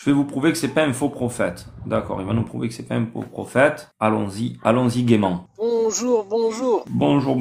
Je vais vous prouver que c'est pas un faux prophète. D'accord, il va nous prouver que c'est pas un faux prophète. Allons-y gaiement. Bonjour, bonjour. Bonjour.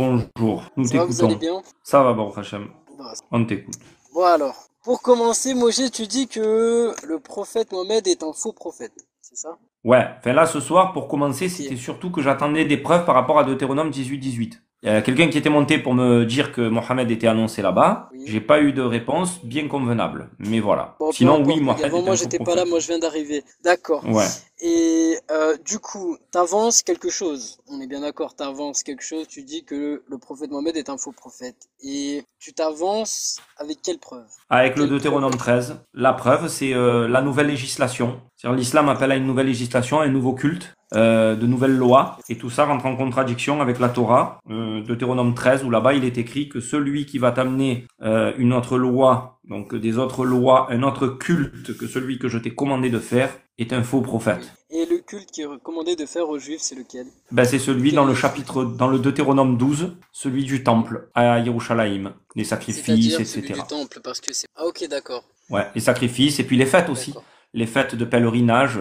Nous Ça va, vous allez t'écoutons. bien? Ça va, Baruch Hashem. Bah, On t'écoute. Bon alors, pour commencer, Moshe, tu dis que le prophète Mohammed est un faux prophète, c'est ça? Ouais, enfin là, ce soir, pour commencer, Ok. c'était surtout que j'attendais des preuves par rapport à Deutéronome 18-18. Il y a quelqu'un qui était monté pour me dire que Mohammed était annoncé là-bas. Oui. J'ai pas eu de réponse bien convenable. Mais voilà. Bon, peu Sinon, oui, importe, Mohammed avant est moi un faux j'étais pas là, prophète. moi je viens d'arriver. D'accord. Ouais. Et du coup, t'avances quelque chose. On est bien d'accord, t'avances quelque chose. Tu dis que le prophète Mohammed est un faux prophète. Et tu t'avances avec quelle preuve? Avec le Quelle Deutéronome preuve? 13, la preuve, c'est la nouvelle législation. C'est-à-dire l'islam appelle à une nouvelle législation, un nouveau culte, de nouvelles lois, et tout ça rentre en contradiction avec la Torah. Deutéronome 13, où là-bas il est écrit que celui qui va t'amener une autre loi, donc des autres lois, un autre culte que celui que je t'ai commandé de faire, est un faux prophète. Oui. Et le culte qui est recommandé de faire aux Juifs, c'est lequel? Ben, c'est celui Lequel dans le est- chapitre, dans le Deutéronome 12, celui du temple à Yerushalayim, les sacrifices, C'est-à-dire celui du etc. temple, parce que c'est... Ah ok, d'accord. Ouais, les sacrifices et puis les fêtes aussi. D'accord. Les fêtes de pèlerinage,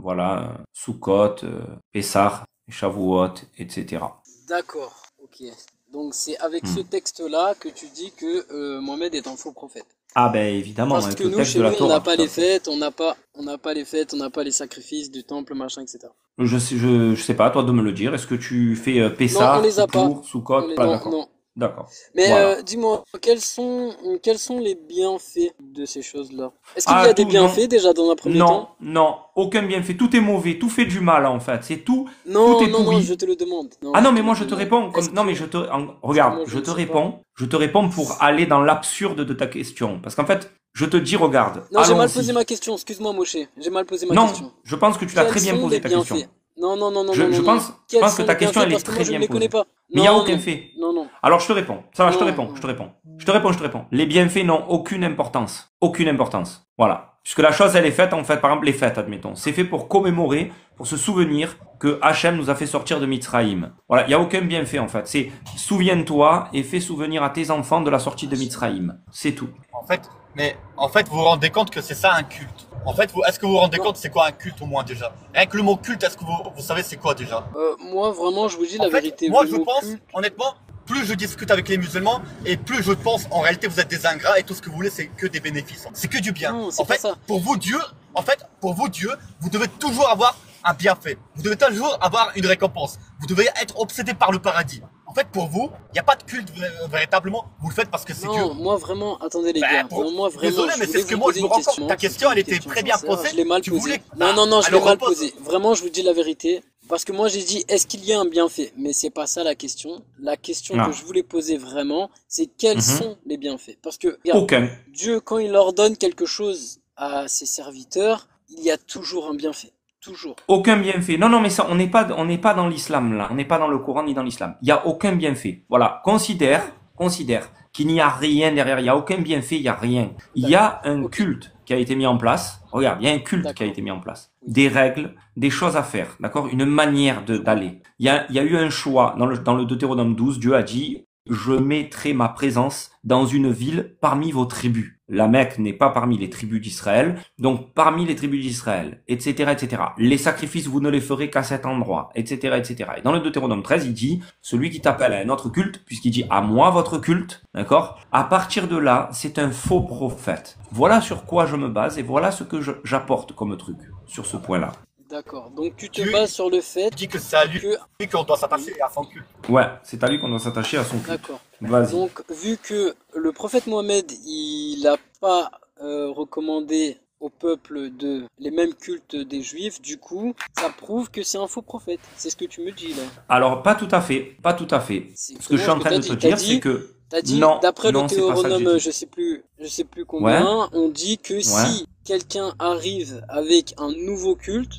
voilà, Sukkot, Pessah, Shavuot, etc. D'accord, ok. Donc c'est avec ce Hmm. texte-là que tu dis que Mohamed est un faux prophète. Ah ben évidemment, Parce avec que le nous, texte chez de nous, la on n'a Torah, pas tout à les fait. fêtes, on n'a pas les fêtes, on n'a pas les sacrifices du temple, machin, etc. Je sais pas, à toi de me le dire. Est-ce que tu fais Non, on Pessah, les a pas. Kippour, Sukkot? Pas Non, d'accord. non. D'accord. Mais Voilà. dis-moi, quels sont les bienfaits de ces choses-là? Est-ce qu'il y Ah, a des tout, non. bienfaits déjà dans un premier temps? Non, aucun bienfait. Tout est mauvais, tout fait du mal en fait. C'est tout Non, est non, non, je pourri. te le demande. Non, Ah non, je te mais le moi je te demande. réponds Est-ce comme non mais que... Parce que regarde, moi, je ne sais pas. je te réponds pour aller dans l'absurde de ta question parce qu'en fait, je te dis regarde, Non, j'ai mal posé ma allons-y. question, excuse-moi, Moshe. J'ai mal posé ma Non, question. je pense que tu l'as Quels très bien sont posé les ta question. bienfaits? Non, non, non, non, non, non, non. Je Quels pense que sont les ta question bienfaits? elle Parce est que moi, très je ne bien les connais posée. pas. Mais il y a Non, aucun non, fait. non, non, Alors je te réponds. Ça va, non, je non. te réponds. Je te réponds. Les bienfaits n'ont aucune importance. Aucune importance. Voilà. Puisque la chose, elle est faite, en fait, par exemple, les fêtes, admettons. C'est fait pour commémorer, pour se souvenir que Hachem nous a fait sortir de Mitzrayim. Voilà. Il n'y a aucun bienfait, en fait. C'est, souviens-toi et fais souvenir à tes enfants de la sortie de Mitzrayim. C'est tout. En fait, vous vous rendez compte que c'est ça un culte. En fait, est-ce que vous vous rendez Non. compte c'est quoi un culte au moins déjà? Rien que le mot culte, est-ce que vous savez c'est quoi déjà? Moi, vraiment, je vous dis En la fait, vérité. moi Le je mot pense, culte, honnêtement, plus je discute avec les musulmans et plus je pense en réalité vous êtes des ingrats et tout ce que vous voulez c'est que des bénéfices. C'est que du bien. non, c'est En pas fait, ça. pour vous Dieu, vous devez toujours avoir un bienfait. Vous devez toujours avoir une récompense. Vous devez être obsédé par le paradis. En fait, pour vous, il n'y a pas de culte véritablement. Vous le faites parce que c'est Dieu. Non, moi, vraiment, attendez les Bah, gars. Moi, vraiment, désolé, je mais voulais c'est ce que vous moi poser je me une rends question. compte. Ta question, elle C'était une était question très bien sincère. posée. Je l'ai mal Tu posée. voulais. Non, non, non, je l'ai alors mal repose. posée. Vraiment, je vous dis la vérité. Parce que moi, j'ai dit, est-ce qu'il y a un bienfait? Mais c'est pas ça la question. La question que Non. je voulais poser vraiment, c'est quels Mhm. sont les bienfaits? Parce que, regarde, Aucun. Dieu, quand il ordonne quelque chose à ses serviteurs, il y a toujours un bienfait. Toujours. Aucun bienfait. Non, mais ça, on n'est pas dans l'islam, là. On n'est pas dans le Coran ni dans l'islam. Il n'y a aucun bienfait. Voilà. Considère qu'il n'y a rien derrière. Il n'y a aucun bienfait, il n'y a rien. Il y a un Ok, culte qui a été mis en place. Regarde, il y a un culte qui a d'accord. été mis en place. Oui. Des règles, des choses à faire. D'accord? Une manière d'aller. Il y a eu un choix. Dans le Deutéronome 12, Dieu a dit, je mettrai ma présence dans une ville parmi vos tribus. La Mecque n'est pas parmi les tribus d'Israël, donc parmi les tribus d'Israël, etc., etc. Les sacrifices, vous ne les ferez qu'à cet endroit, etc., etc. Et dans le Deutéronome 13, il dit, celui qui t'appelle à un autre culte, puisqu'il dit à moi votre culte, d'accord? À partir de là, c'est un faux prophète. Voilà sur quoi je me base et voilà ce que j'apporte comme truc sur ce point-là. D'accord. Donc tu te Dieu bases sur le fait dit que c'est à lui que... qu'on doit s'attacher à son culte. Ouais, c'est à lui qu'on doit s'attacher à son culte. D'accord. Vas-y. Donc, vu que le prophète Mohammed, il n'a pas recommandé au peuple les mêmes cultes des juifs, du coup, ça prouve que c'est un faux prophète. C'est ce que tu me dis là. Alors, pas tout à fait, pas tout à fait. C'est Ce que je suis comment en train t'as de te dit? dire, c'est que T'as dit, non, d'après le non, c'est pas ça que j'ai Théoronome, dit. je sais plus Ouais, combien, on dit que ouais, si quelqu'un arrive avec un nouveau culte,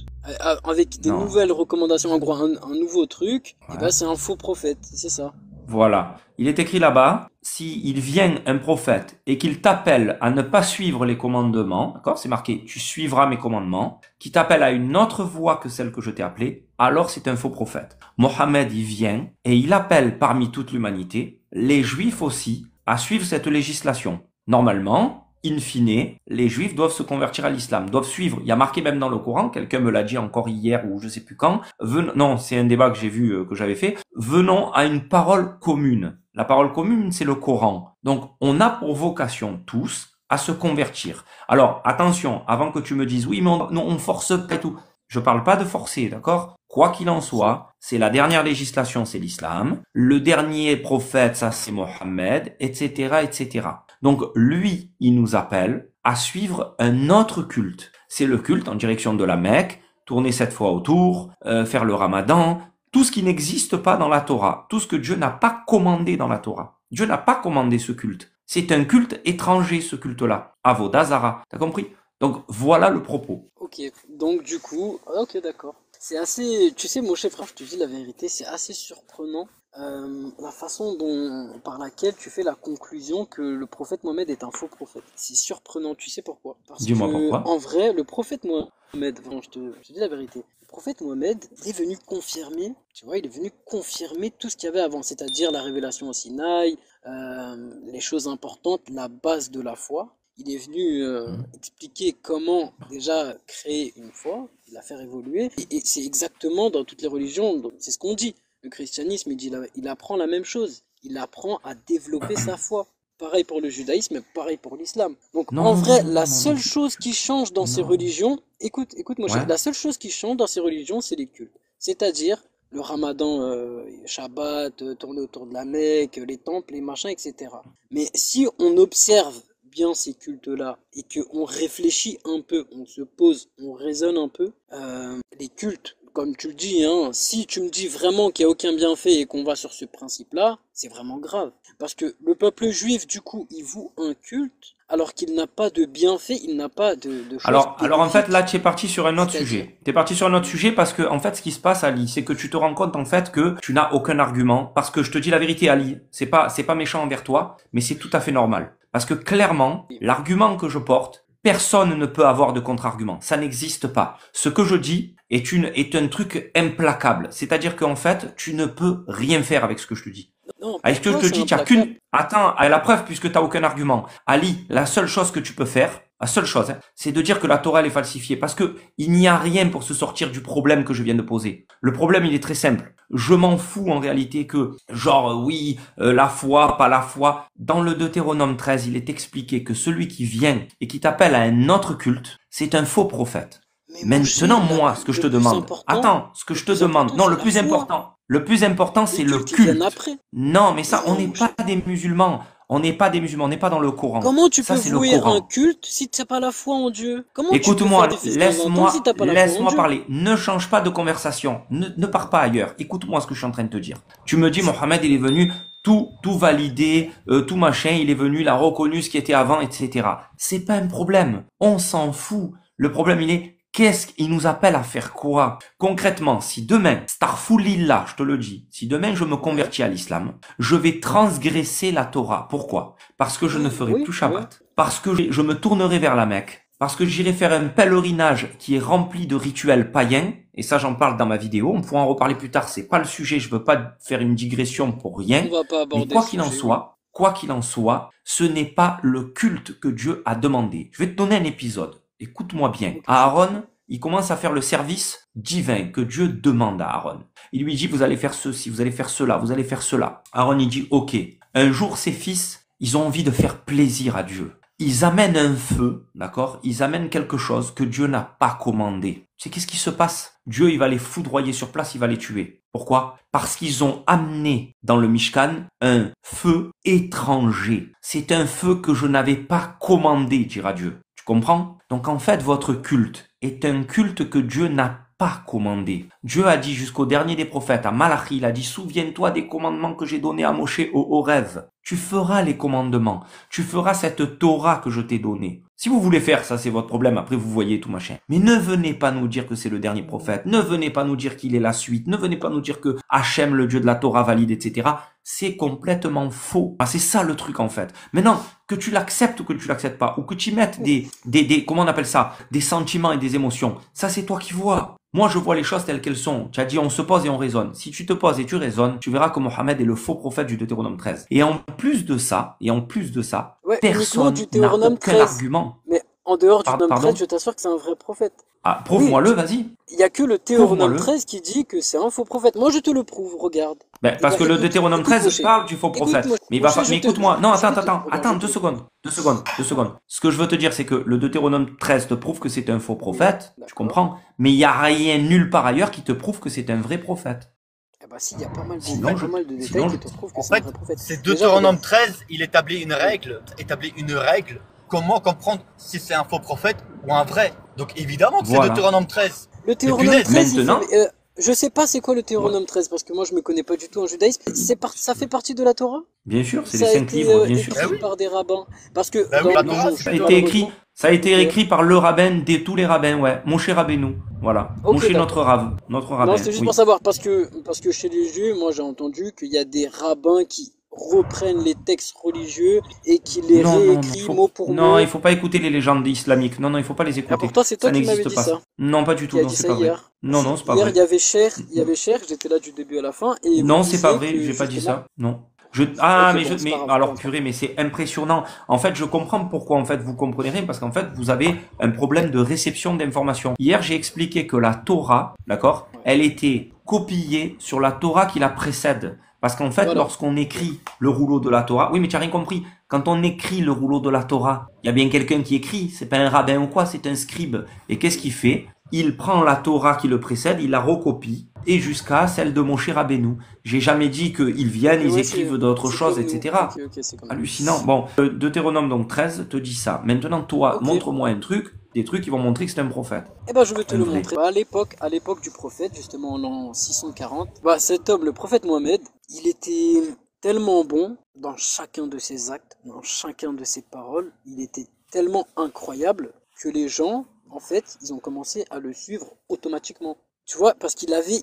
avec des non, nouvelles recommandations, en gros, un nouveau truc, et ben ouais. c'est un faux prophète. C'est ça. Voilà. Il est écrit là-bas, s'il vient un prophète et qu'il t'appelle à ne pas suivre les commandements, d'accord? C'est marqué, tu suivras mes commandements, qui t'appelle à une autre voie que celle que je t'ai appelée, alors c'est un faux prophète. Mohammed, il vient et il appelle parmi toute l'humanité, les juifs aussi, à suivre cette législation. Normalement, in fine, les juifs doivent se convertir à l'islam, doivent suivre. Il y a marqué même dans le Coran, quelqu'un me l'a dit encore hier ou je sais plus quand, non, c'est un débat que j'ai vu, que j'avais fait, venons à une parole commune. La parole commune, c'est le Coran. Donc, on a pour vocation tous à se convertir. Alors, attention, avant que tu me dises, oui, mais on force pas et tout. Je parle pas de forcer, d'accord? Quoi qu'il en soit, c'est la dernière législation, c'est l'islam. Le dernier prophète, ça c'est Mohammed, etc., etc. Donc, lui, il nous appelle à suivre un autre culte. C'est le culte en direction de la Mecque, tourner 7 fois autour, faire le ramadan, tout ce qui n'existe pas dans la Torah, tout ce que Dieu n'a pas commandé dans la Torah. Dieu n'a pas commandé ce culte. C'est un culte étranger, ce culte-là. Avodah Zara. T'as compris? Donc, voilà le propos. Ok, donc du coup, ok, d'accord. C'est assez, tu sais, mon cher frère, je te dis la vérité, c'est assez surprenant la façon par laquelle tu fais la conclusion que le prophète Mohammed est un faux prophète. C'est surprenant, tu sais pourquoi? Parce Dis-moi que, pourquoi. en vrai, le prophète Mohammed, vraiment, je te dis la vérité, le prophète Mohammed est venu confirmer, tu vois, il est venu confirmer tout ce qu'il y avait avant, c'est-à-dire la révélation au Sinaï, les choses importantes, la base de la foi. Il est venu expliquer comment déjà créer une foi, la faire évoluer. Et c'est exactement dans toutes les religions, c'est ce qu'on dit. Le christianisme, il apprend la même chose. Il apprend à développer sa foi. Pareil pour le judaïsme, pareil pour l'islam. Donc en vrai, la seule chose qui change dans ces religions, écoute moi, la seule chose qui change dans ces religions, c'est les cultes. C'est-à-dire le ramadan, Shabbat, tourner autour de la Mecque, les temples, les machins, etc. Mais si on observe bien ces cultes-là et qu'on réfléchit un peu, on se pose, on raisonne un peu, les cultes, comme tu le dis, hein, si tu me dis vraiment qu'il n'y a aucun bienfait et qu'on va sur ce principe-là, c'est vraiment grave. Parce que le peuple juif, du coup, il voue un culte alors qu'il n'a pas de bienfait, il n'a pas de choses. Alors en fait, là, tu es parti sur un autre sujet. Tu es parti sur un autre sujet parce que, en fait, ce qui se passe, Ali, c'est que tu te rends compte, en fait, que tu n'as aucun argument. Parce que je te dis la vérité, Ali, c'est pas méchant envers toi, mais c'est tout à fait normal. Parce que clairement, l'argument que je porte, personne ne peut avoir de contre-argument. Ça n'existe pas. Ce que je dis est un truc implacable. C'est-à-dire qu'en fait, tu ne peux rien faire avec ce que je te dis. Non, avec ce que je te dis, tu n'as qu'une... Attends, à la preuve, puisque tu n'as aucun argument. Ali, la seule chose que tu peux faire, la seule chose, hein, c'est de dire que la Torah elle est falsifiée. Parce que il n'y a rien pour se sortir du problème que je viens de poser. Le problème, il est très simple. Je m'en fous en réalité que, genre, oui, la foi, pas la foi. Dans le Deutéronome 13, il est expliqué que celui qui vient et qui t'appelle à un autre culte, c'est un faux prophète. Maintenant, moi, ce que je te demande, attends, ce que je te demande, non, le plus important, c'est le culte. Non, mais ça, on n'est pas des musulmans. On n'est pas des musulmans, on n'est pas dans le Coran. Comment tu peux vouer un culte si tu n'as pas la foi en Dieu? Écoute-moi, laisse-moi parler. Ne change pas de conversation. Ne pars pas ailleurs. Écoute-moi ce que je suis en train de te dire. Tu me dis, Mohammed, il est venu tout valider, tout machin, il est venu, il a reconnu ce qui était avant, etc. C'est pas un problème. On s'en fout. Le problème, il est, qu'est-ce qu'il nous appelle à faire quoi? Concrètement, si demain, Starfoulillah, je te le dis, si demain je me convertis à l'islam, je vais transgresser la Torah. Pourquoi? Parce que je ne ferai plus Shabbat. Parce que je me tournerai vers la Mecque. Parce que j'irai faire un pèlerinage qui est rempli de rituels païens. Et ça, j'en parle dans ma vidéo. On pourra en reparler plus tard. C'est pas le sujet. Je veux pas faire une digression pour rien. On va pas aborder mais quoi qu'il en soit, ce n'est pas le culte que Dieu a demandé. Je vais te donner un épisode. Écoute-moi bien. Aaron, il commence à faire le service divin que Dieu demande à Aaron. Il lui dit, vous allez faire ceci, vous allez faire cela, vous allez faire cela. Aaron, il dit, ok. Un jour, ses fils, ils ont envie de faire plaisir à Dieu. Ils amènent un feu, d'accord? Ils amènent quelque chose que Dieu n'a pas commandé. Tu sais, qu'est-ce qui se passe? Dieu, il va les foudroyer sur place, il va les tuer. Pourquoi? Parce qu'ils ont amené dans le Mishkan un feu étranger. C'est un feu que je n'avais pas commandé, dira Dieu. Tu comprends? Donc en fait, votre culte est un culte que Dieu n'a pas commandé. Dieu a dit jusqu'au dernier des prophètes, à Malachi, il a dit, souviens-toi des commandements que j'ai donnés à Moshe au Horeb. Tu feras les commandements. Tu feras cette Torah que je t'ai donnée. Si vous voulez faire ça, c'est votre problème. Après, vous voyez tout machin. Mais ne venez pas nous dire que c'est le dernier prophète. Ne venez pas nous dire qu'il est la suite. Ne venez pas nous dire que Hachem, le Dieu de la Torah, valide, etc. C'est complètement faux. Ah, c'est ça le truc, en fait. Maintenant, que tu l'acceptes ou que tu l'acceptes pas, ou que tu mettes comment on appelle ça, des sentiments et des émotions, ça c'est toi qui vois. Moi, je vois les choses telles qu'elles sont. Tu as dit, on se pose et on raisonne. Si tu te poses et tu raisonnes, tu verras que Mohammed est le faux prophète du Deutéronome 13. Et en plus de ça, Ouais, uniquement personne du n'a Théronome aucun 13. argument. Mais en dehors du Pardon, Théronome 13, je t'assure que c'est un vrai prophète. Ah, Oui, prouve-moi-le, vas-y. il y a que le Théronome Prouve-moi-le. 13 qui dit que c'est un faux prophète. Moi, je te le prouve, regarde. Ben, Eh parce ben, que le écoute, Deutéronome écoute, 13 Moshe. parle du faux Écoute, prophète. Moshe, Mais il va Moshe, pas, je mais te, écoute-moi. Non, je vais te, attends, regarde, je deux te, secondes. Deux secondes. Ce que je veux te dire, c'est que le Deutéronome 13 te prouve que c'est un faux prophète. Tu d'accord. comprends? Mais il y a rien nulle part ailleurs qui te prouve que c'est un vrai prophète. Eh ben, si, il y a pas mal de, Sinon, pas mal de détails sinon, qui te prouvent que En c'est un fait, vrai prophète. c'est Déjà, Deutéronome regarde. 13, il établit une règle. Comment comprendre si c'est un faux prophète ou un vrai? Donc évidemment que c'est Voilà. Deutéronome 13. Le Mais Théronome punaise, 13, Maintenant, je sais pas c'est quoi le Théronome 13 parce que moi je me connais pas du tout en judaïsme. Ça fait partie de la Torah? bien sûr, c'est Ça les a 5 été livres, bien sûr. Eh écrit oui. par des rabbins. Parce que Bah oui, dans la Torah, bon, c'est Ça a je dois été le écrit, redire. ça a été Ok. écrit par le rabbin de tous les rabbins, ouais. Moshe Rabbeinu. Voilà. Ok, Moshe, notre d'accord. rabbin, Non, c'était juste oui. pour savoir parce que chez les Juifs, moi j'ai entendu qu'il y a des rabbins qui reprennent les textes religieux et qui les Non, réécrivent mot pour mot. il faut pas écouter les légendes islamiques. Non, il faut pas les Ah, écouter. pourtant c'est toi Ça qui m'avais n'existe dit pas, ça. Non, pas du Qui tout, a non, dit c'est ça pas vrai. hier. Non, Si, c'est pas hier vrai. il y avait Cher, j'étais là du début à la fin et vous Non, c'est pas disiez vrai, que j'ai pas dit justement. ça. Non. Ah, Ok, bon, c'est pas grave, peu alors importe. purée, mais c'est impressionnant. En fait, je comprends pourquoi en fait vous comprenez rien parce qu'en fait vous avez un problème de réception d'informations. Hier, j'ai expliqué que la Torah, d'accord, Ouais. elle était copiée sur la Torah qui la précède. Parce qu'en fait, Voilà. lorsqu'on écrit le rouleau de la Torah, oui, mais tu as rien compris. Quand on écrit le rouleau de la Torah, il y a bien quelqu'un qui écrit. C'est pas un rabbin ou quoi, c'est un scribe. Et qu'est-ce qu'il fait? Il prend la Torah qui le précède, il la recopie, et jusqu'à celle de Moshe Rabbeinu. J'ai jamais dit qu'ils viennent, Mais ils ouais, écrivent d'autres c'est choses, comme nous. etc. Ok, c'est comme nous. Hallucinant. Bon, Deutéronome donc 13 te dit ça. Maintenant, toi, Ok. montre-moi un truc, des trucs qui vont montrer que c'est un prophète. Eh ben, je vais te Un le vrai. montrer. Bah, à l'époque du prophète, justement en l'an 640, bah, cet homme, le prophète Mohammed, il était tellement bon dans chacun de ses actes, dans chacun de ses paroles, il était tellement incroyable que les gens, en fait, ils ont commencé à le suivre automatiquement. Tu vois, parce qu'il avait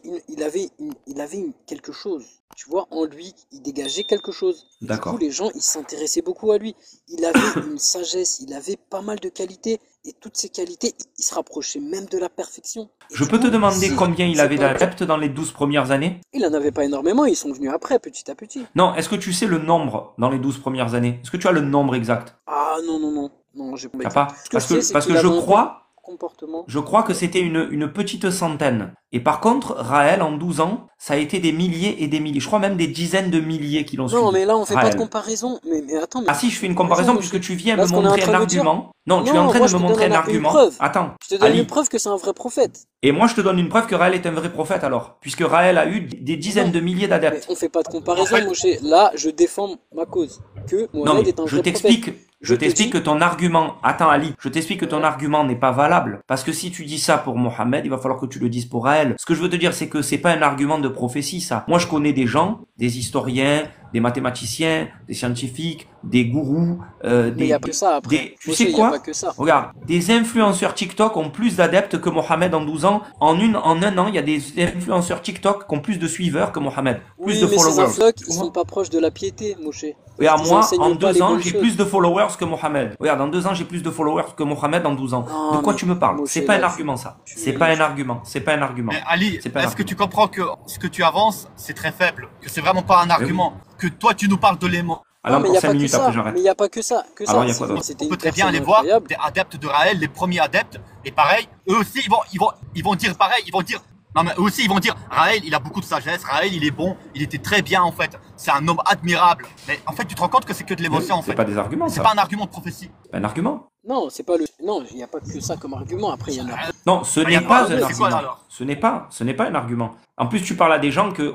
quelque chose. Tu vois, en lui, il dégageait quelque chose. Et du coup, D'accord. les gens, ils s'intéressaient beaucoup à lui. Il avait une sagesse, il avait pas mal de qualités. Et toutes ces qualités, il se rapprochait même de la perfection. Et Je du peux te coup, demander si combien il c'est avait pas- d'adeptes dans les 12 premières années? Il en avait pas énormément, ils sont venus après, petit à petit. Non, est-ce que tu sais le nombre dans les 12 premières années? Est-ce que tu as le nombre exact? Ah non, j'ai T'as pas? Ce que je sais, c'est Parce qu'il que avait je un crois comportement. que c'était une petite centaine. Et par contre, Raël, en 12 ans, ça a été des milliers et des milliers. Je crois même des dizaines de milliers qui l'ont suivi. Non, mais là, on fait pas de Raël. comparaison. Mais attends, mais Ah si, je fais une comparaison puisque tu viens Là, me ce qu'on est en montrer train un de dire- argument. Non, tu es Non, en train moi, de je me te montrer donne un une argument. preuve. Attends, Je te donne Ali. une preuve que c'est un vrai prophète. Et moi, je te donne une preuve que Raël est un vrai prophète alors, puisque Raël a eu des dizaines Non. de milliers Mais d'adeptes. on fait pas de comparaison, En fait- Moshe. Là, je défends ma cause. Que Non Mohamed mais est un je vrai t'explique, prophète. je te t'explique que dis- ton argument, attends Ali, je t'explique que ton Ouais. argument n'est pas valable. Parce que si tu dis ça pour Mohamed, il va falloir que tu le dises pour Raël. Ce que je veux te dire, c'est que c'est pas un argument de prophétie, ça. Moi, je connais des gens, des historiens, des mathématiciens, des scientifiques, des gourous, Mais il n'y a pas que ça après. tu Moshe, sais il y a quoi? pas que ça. Regarde, des influenceurs TikTok ont plus d'adeptes que Mohamed en 12 ans. En un an, il y a des influenceurs TikTok qui ont plus de suiveurs que Mohamed. Plus Oui, de mais ces followers. inflocs, ils sont pas proches de la piété, Moshe. Regarde, Ils moi, enseignent en pas 2 les ans, bonnes j'ai choses. plus de followers que Mohamed. Regarde, en 2 ans, j'ai plus de followers que Mohamed en 12 ans. Non, De quoi mais tu me parles? Moshe, C'est pas un là, argument, ça. tu- C'est pas un argument. C'est pas un argument. Mais Ali, C'est pas un est-ce que argument. tu comprends que ce que tu avances, c'est très faible, que c'est vraiment pas un argument, que toi tu nous parles de l'aimant. Alors, Non, mais il encore n'y a 5 pas que minutes ça. après, j'arrête. Mais il n'y a pas que ça. Alors, il y a quoi d'autre? C'était On une peut très bien personne aller voir incroyable. des adeptes de Raël, les premiers adeptes, et pareil, eux aussi ils vont dire pareil, ils vont dire non mais eux aussi ils vont dire Raël il a beaucoup de sagesse, Raël il est bon, il était très bien en fait, c'est un homme admirable. Mais en fait tu te rends compte que c'est que de l'émotion en C'est fait. pas des arguments, C'est ça. pas un argument de prophétie. C'est pas un argument. Non, c'est pas le. Non, il n'y a pas que ça comme argument. Après, il y en a. Non, ce Bah, y n'est a pas pas- un c'est quoi, argument. alors Ce n'est pas un argument. En plus, tu parles à des gens que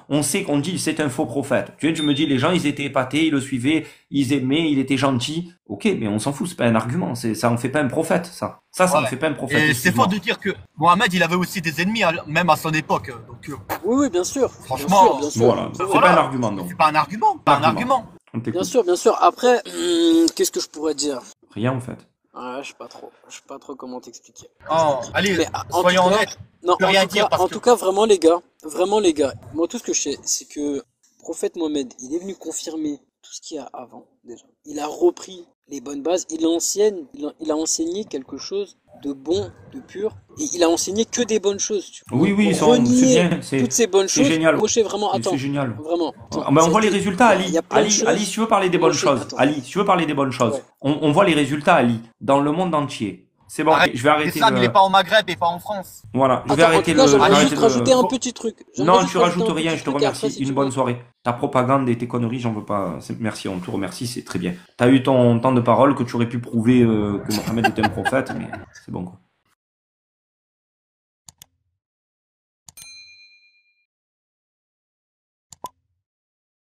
on sait qu'on dit c'est un faux prophète. Tu me dis les gens ils étaient épatés, ils le suivaient, ils aimaient, il était gentil. Ok, mais on s'en fout, c'est pas un argument. Ça en fait pas un prophète, ça. Ça Ouais. en fait pas un prophète. Et c'est excuse-moi. faux de dire que Mohamed il avait aussi des ennemis même à son époque. Donc Oui, bien sûr. Franchement, bien sûr. Voilà, c'est Voilà. pas un argument, non. c'est pas un argument, pas un Argument. argument. On t'écoute. Bien sûr, bien sûr. Après, qu'est-ce que je pourrais dire? Rien en fait. Ouais, je sais pas trop. Je sais pas trop comment t'expliquer. Oh, allez, Mais, en soyons tout cas- honnêtes. Non, peux rien dire parce en que- tout cas, vraiment les gars, moi tout ce que je sais, c'est que prophète Mohammed, il est venu confirmer tout ce qu'il y a avant, déjà. Il a repris les bonnes bases, il a enseigné quelque chose de bon, de pur, et il a enseigné que des bonnes choses. Tu vois. Oui, Pour c'est renier bien, toutes ces bonnes c'est choses, génial. Moshe, vraiment, attends, C'est génial. vraiment. Attends, Ah, ben, on ça voit les dit- résultats, il y Ali. a plein de Ali, choses. Ali, si tu veux parler des bonnes Moshe, choses, attends. Ali, si tu veux parler des bonnes choses, Ouais. on voit les résultats, Ali, dans le monde entier. C'est bon, Arrête. je vais arrêter L'islam, il le... est pas au Maghreb et pas en France. Voilà, je vais Attends, en arrêter tout cas, le... je vais j'aimerais juste arrêter rajouter le... un petit truc. Non, J'aimerais tu juste rajouter rajoutes un rien, petit je te truc, et remercie. après, si Une tu bonne veux. soirée. Ta propagande et tes conneries, j'en veux pas. Merci, on te remercie, c'est très bien. T'as eu ton temps de parole que tu aurais pu prouver que Mohamed était un prophète, mais c'est bon quoi.